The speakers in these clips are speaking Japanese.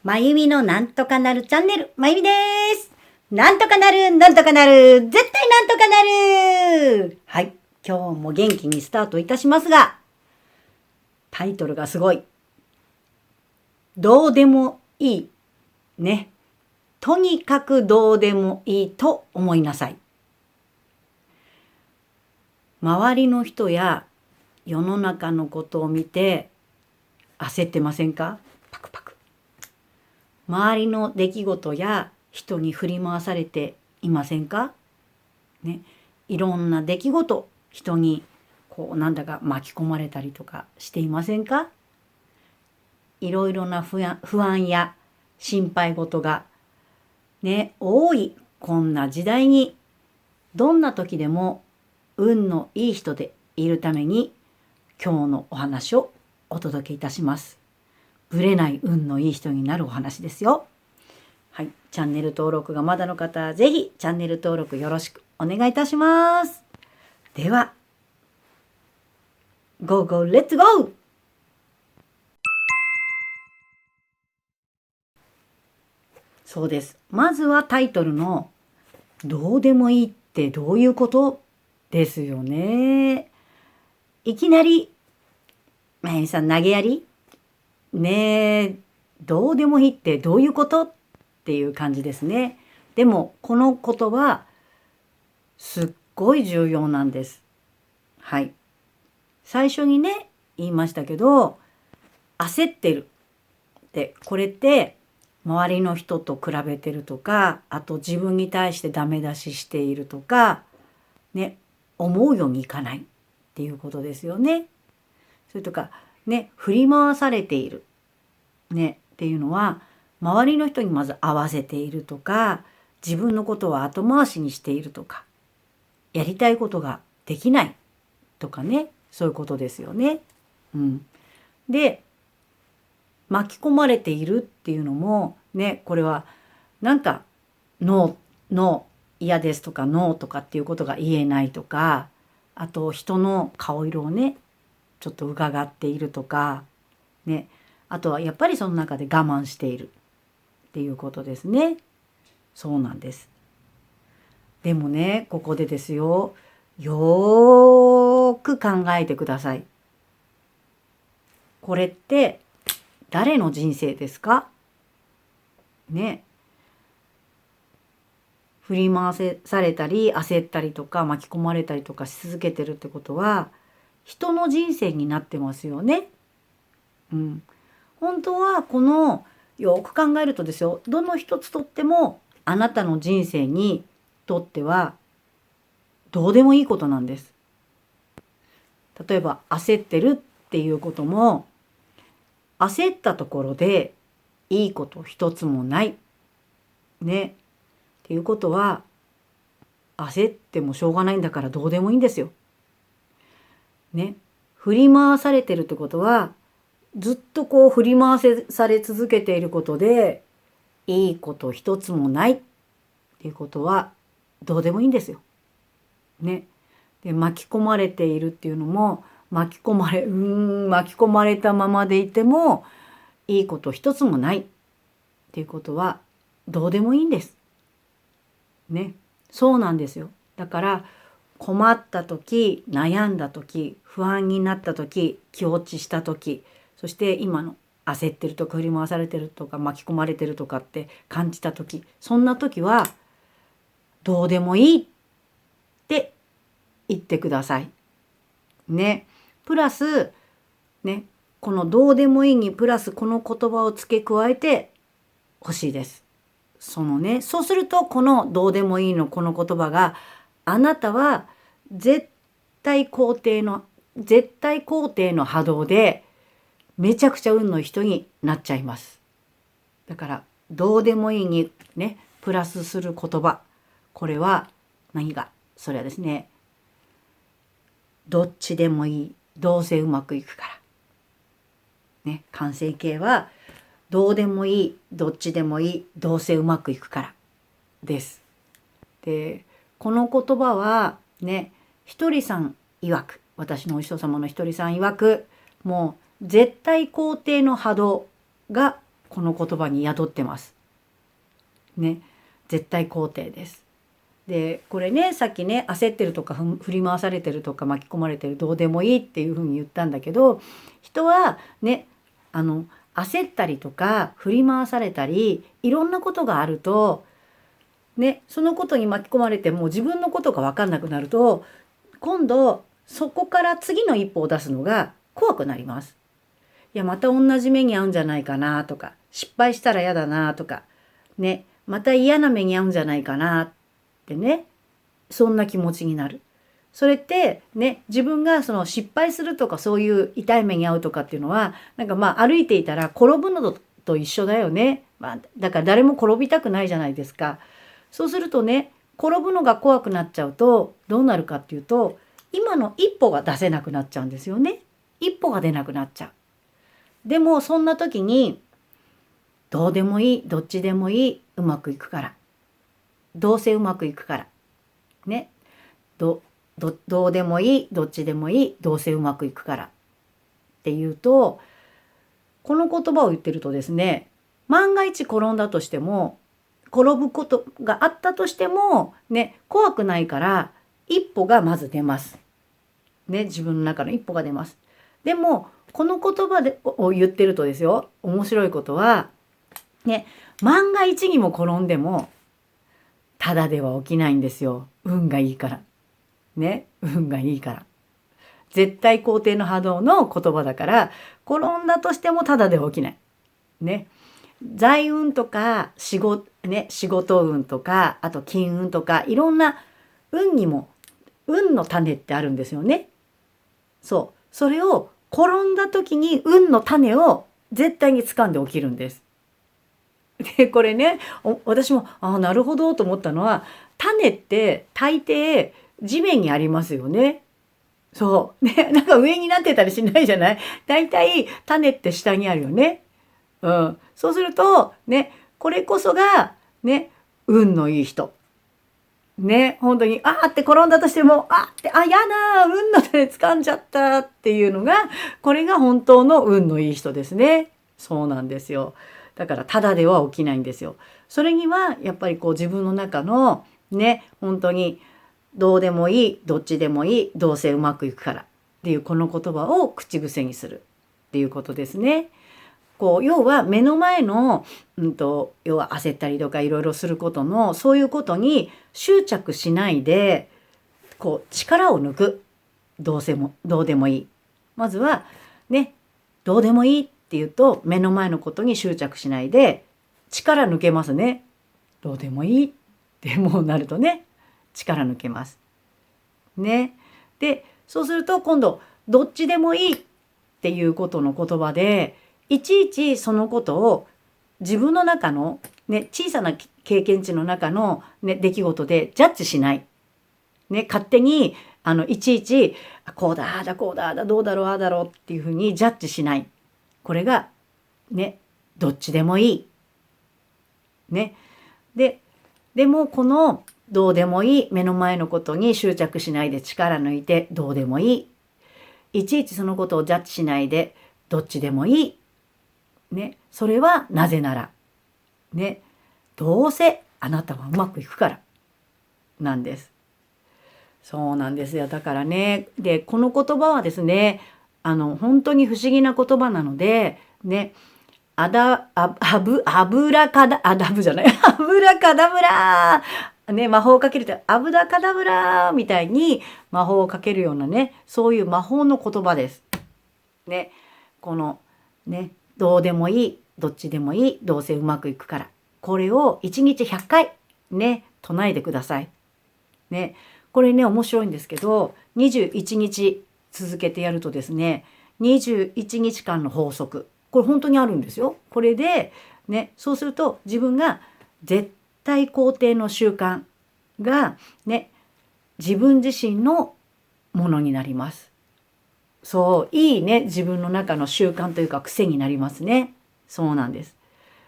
まゆみのなんとかなるチャンネル、まゆみです。なんとかなる、なんとかなる、絶対なんとかなる。はい、今日も元気にスタートいたしますが、タイトルがすごい。どうでもいい。ね。とにかくどうでもいいと思いなさい。周りの人や世の中のことを見て焦ってませんか？パクパク。周りの出来事や人に振り回されていませんか？ね、いろんな出来事、人にこうなんだか巻き込まれたりとかしていませんか？いろいろな不安や心配事がね、多いこんな時代に、どんな時でも運のいい人でいるために今日のお話をお届けいたします。ぶれない運のいい人になるお話ですよ。はい、チャンネル登録がまだの方、ぜひチャンネル登録よろしくお願いいたします。では、ゴーゴーレッツゴー。そうです。まずはタイトルのどうでもいいってどういうことですよね。いきなり、まゆみさん投げやりねえ、どうでもいいってどういうことっていう感じですね。でもこの言葉すっごい重要なんです。はい。最初にね言いましたけど、焦ってるってこれって周りの人と比べてるとか、あと自分に対してダメ出ししているとかね、思うようにいかないっていうことですよね。それとかね、振り回されているねっていうのは、周りの人にまず合わせているとか、自分のことを後回しにしているとか、やりたいことができないとかね、そういうことですよね。で、巻き込まれているっていうのもね、これはなんかノー嫌ですとかノーとかっていうことが言えないとか、あと人の顔色をねちょっと伺っているとかね、あとはやっぱりその中で我慢しているっていうことですね。そうなんです。でもね、ここでですよ、よーく考えてください。これって誰の人生ですか？ね。振り回されたり焦ったりとか巻き込まれたりとかし続けてるってことは人の人生になってますよね。本当はこのよく考えるとですよ、どの一つとってもあなたの人生にとってはどうでもいいことなんです。例えば焦ってるっていうことも、焦ったところでいいこと一つもないねっていうことは、焦ってもしょうがないんだからどうでもいいんですよ。ね、振り回されてるってことは、ずっとこう振り回され続けていることでいいこと一つもないっていうことはどうでもいいんですよ。ね。で巻き込まれているっていうのも、巻き込まれたままでいてもいいこと一つもないっていうことはどうでもいいんです。ね。そうなんですよ。だから困った時、悩んだ時、不安になった時、気落ちした時、そして今の焦ってるとか振り回されてるとか巻き込まれてるとかって感じた時、そんな時はどうでもいいって言ってください。ね。プラスね、このどうでもいいにプラスこの言葉を付け加えてほしいです。そのね、そうするとこのどうでもいいのこの言葉が、あなたは絶対肯定の波動でめちゃくちゃ運の人になっちゃいます。だからどうでもいいにねプラスする言葉、これはそれはですね、どっちでもいい、どうせうまくいくからね、完成形はどうでもいい、どっちでもいい、どうせうまくいくからです。でこの言葉はね、ひとりさん曰く、私のお師匠様のひとりさん曰く、もう絶対肯定の波動がこの言葉に宿ってます。ね、絶対肯定です。でこれね、さっきね、焦ってるとか振り回されてるとか巻き込まれてる、どうでもいいっていうふうに言ったんだけど、人はね、焦ったりとか振り回されたりいろんなことがあるとね、そのことに巻き込まれてもう自分のことが分かんなくなると、今度そこから次の一歩を出すのが怖くなります。いや、また同じ目に遭うんじゃないかなとか、失敗したら嫌だなとかね、また嫌な目に遭うんじゃないかなってね、そんな気持ちになる。それってね、自分がその失敗するとかそういう痛い目に遭うとかっていうのは、なんか歩いていたら転ぶのと一緒だよね。だから誰も転びたくないじゃないですか。そうするとね、転ぶのが怖くなっちゃうとどうなるかっていうと、今の一歩が出せなくなっちゃうんですよね。一歩が出なくなっちゃう。でもそんな時に、どうでもいい、どっちでもいい、うまくいくから。どうせうまくいくから。ね。どうでもいい、どっちでもいい、どうせうまくいくからっていうと、この言葉を言ってるとですね、万が一転んだとしても、転ぶことがあったとしてもね、怖くないから一歩がまず出ます。ね、自分の中の一歩が出ます。でもこの言葉を言ってるとですよ、面白いことはね、万が一にも転んでもただでは起きないんですよ。運がいいから。ね、運がいいから。絶対肯定の波動の言葉だから、転んだとしてもただでは起きない。ね。財運とか仕事運とか、あと金運とか、いろんな運にも運の種ってあるんですよね。そう。それを転んだ時に運の種を絶対に掴んで起きるんです。で、これね、私も、なるほどと思ったのは、種って大抵地面にありますよね。そう。ね、なんか上になってたりしないじゃない？大体種って下にあるよね。うん。そうすると、ね、これこそが、ね、運のいい人。ね、本当に、って転んだとしても、やだ、運の種掴んじゃったっていうのが、これが本当の運のいい人ですね。そうなんですよ。だから、ただでは起きないんですよ。それには、やっぱりこう自分の中の、ね、本当に、どうでもいい、どっちでもいい、どうせうまくいくからっていうこの言葉を口癖にするっていうことですね。こう要は目の前の、要は焦ったりとかいろいろすることのそういうことに執着しないで、こう力を抜く。どうでもいい。まずはね、どうでもいいっていうと目の前のことに執着しないで力抜けますね。どうでもいいってもうなるとね、力抜けます。ね。で、そうすると今度どっちでもいいっていうことの言葉で、いちいちそのことを自分の中のね、小さな経験値の中のね、出来事でジャッジしない。ね、勝手にいちいちこうだ、ああだ、こうだ、ああだ、どうだろう、ああだろうっていうふうにジャッジしない。これがね、どっちでもいい。ね。でもこのどうでもいい、目の前のことに執着しないで力抜いてどうでもいい。いちいちそのことをジャッジしないでどっちでもいい。ね。それはなぜなら。ね。どうせあなたはうまくいくからなんです。そうなんですよ。だからね。で、この言葉はですね、本当に不思議な言葉なので、ね。アブラカダ、ダブじゃない。アブラカダブラーね、魔法をかけると、アブラカダブラーみたいに魔法をかけるようなね、そういう魔法の言葉です。ね。この、ね、どうでもいい、どっちでもいい、どうせうまくいくから。これを1日100回、ね、唱えてください。ね。これね、面白いんですけど、21日続けてやるとですね、21日間の法則。これ本当にあるんですよ。これで、ね、そうすると自分が絶対肯定の習慣がね、自分自身のものになります。そう、いいね、自分の中の習慣というか癖になりますね。そうなんです。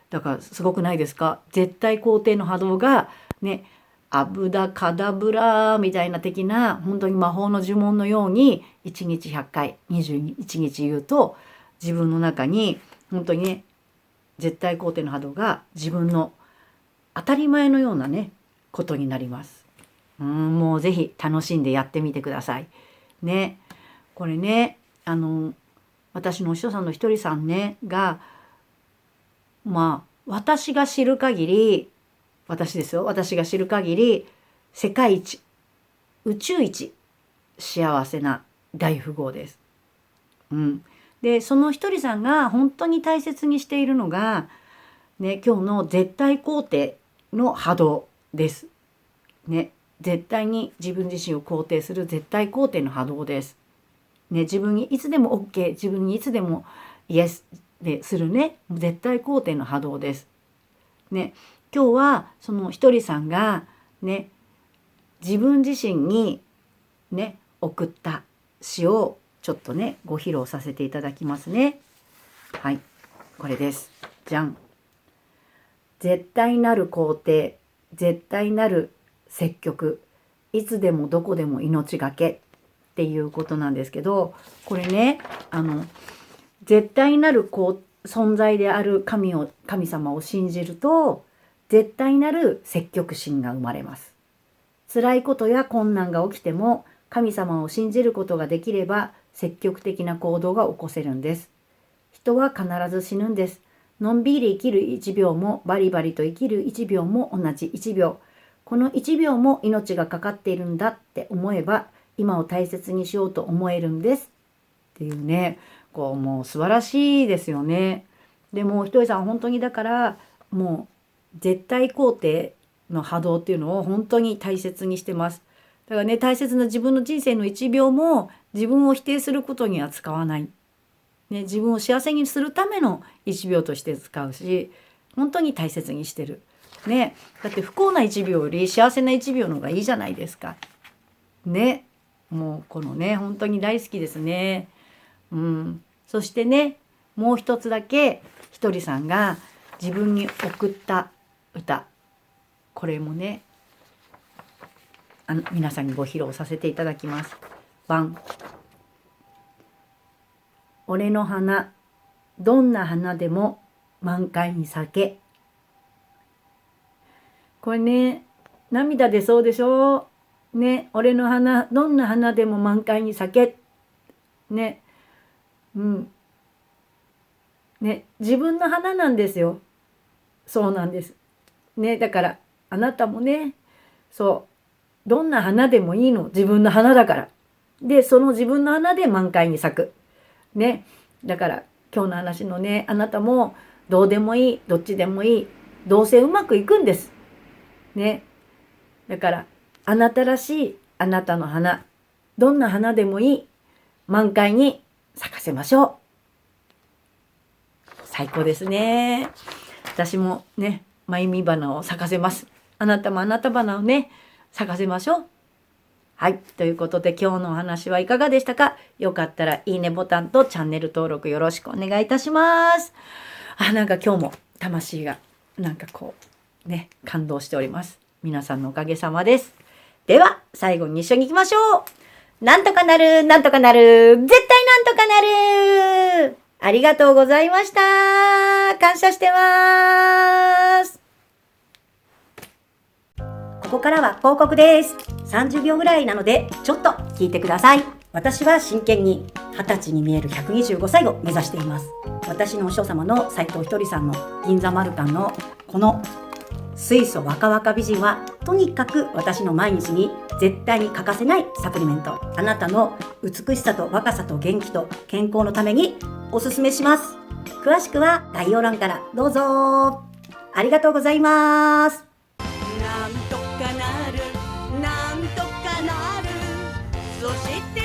だからすごくないですか？絶対肯定の波動がね、アブダカダブラみたいな的な本当に魔法の呪文のように1日100回21日言うと自分の中に本当にね、絶対肯定の波動が自分の当たり前のようなねことになります。もうぜひ楽しんでやってみてくださいね。これね私のお師匠さんのひとりさんねが私が知る限り、私が知る限り世界一宇宙一幸せな大富豪です。でそのひとりさんが本当に大切にしているのがね、今日の絶対肯定の波動です。ね、絶対に自分自身を肯定する絶対肯定の波動です。ね、自分にいつでも OK、自分にいつでも Yes でするね、絶対肯定の波動です。ね、今日はそのひとりさんがね、自分自身にね、送った詩をちょっとね、ご披露させていただきますね。はい、これです。じゃん。絶対なる肯定、絶対なる積極、いつでもどこでも命がけっていうことなんですけど、これね、絶対なる存在である神様を信じると、絶対なる積極心が生まれます。辛いことや困難が起きても、神様を信じることができれば、積極的な行動が起こせるんです。人は必ず死ぬんです。のんびり生きる1秒もバリバリと生きる1秒も同じ1秒。この1秒も命がかかっているんだって思えば、今を大切にしようと思えるんです。っていうね、もう素晴らしいですよね。でもひとりさん本当にだからもう絶対肯定の波動っていうのを本当に大切にしてます。だからね、大切な自分の人生の1秒も自分を否定することには使わない。ね、自分を幸せにするための1秒として使うし、本当に大切にしてる。ね、だって不幸な1秒より幸せな1秒の方がいいじゃないですか。ね、もうこのね、本当に大好きですね。そしてね、もう一つだけひとりさんが自分に送った歌、これもね、皆さんにご披露させていただきます。俺の花、どんな花でも満開に咲け。これね、涙出そうでしょ。ね、俺の花、どんな花でも満開に咲け。ね、ね、自分の花なんですよ。そうなんです。ね、だからあなたもね、どんな花でもいいの、自分の花だから。で、その自分の花で満開に咲く。ね、だから今日の話のね、あなたもどうでもいい、どっちでもいい、どうせうまくいくんです。ね、だからあなたらしいあなたの花、どんな花でもいい、満開に咲かせましょう。最高ですね。私もね、まゆみ花を咲かせます。あなたもあなた花をね、咲かせましょう。はい。ということで今日のお話はいかがでしたか？よかったらいいねボタンとチャンネル登録よろしくお願いいたします。なんか今日も魂がね、感動しております。皆さんのおかげさまです。では、最後に一緒に行きましょう。なんとかなる、なんとかなる、絶対なんとかなる。ありがとうございました。感謝してます。ここからは広告です。30秒ぐらいなのでちょっと聞いてください。私は真剣に20歳に見える125歳を目指しています。私のお師匠様の斉藤ひとりさんの銀座マルタンのこの水素若々美人はとにかく私の毎日に絶対に欠かせないサプリメント。あなたの美しさと若さと元気と健康のためにおすすめします。詳しくは概要欄からどうぞ。ありがとうございます。なんとかなる、なんとかなる、そして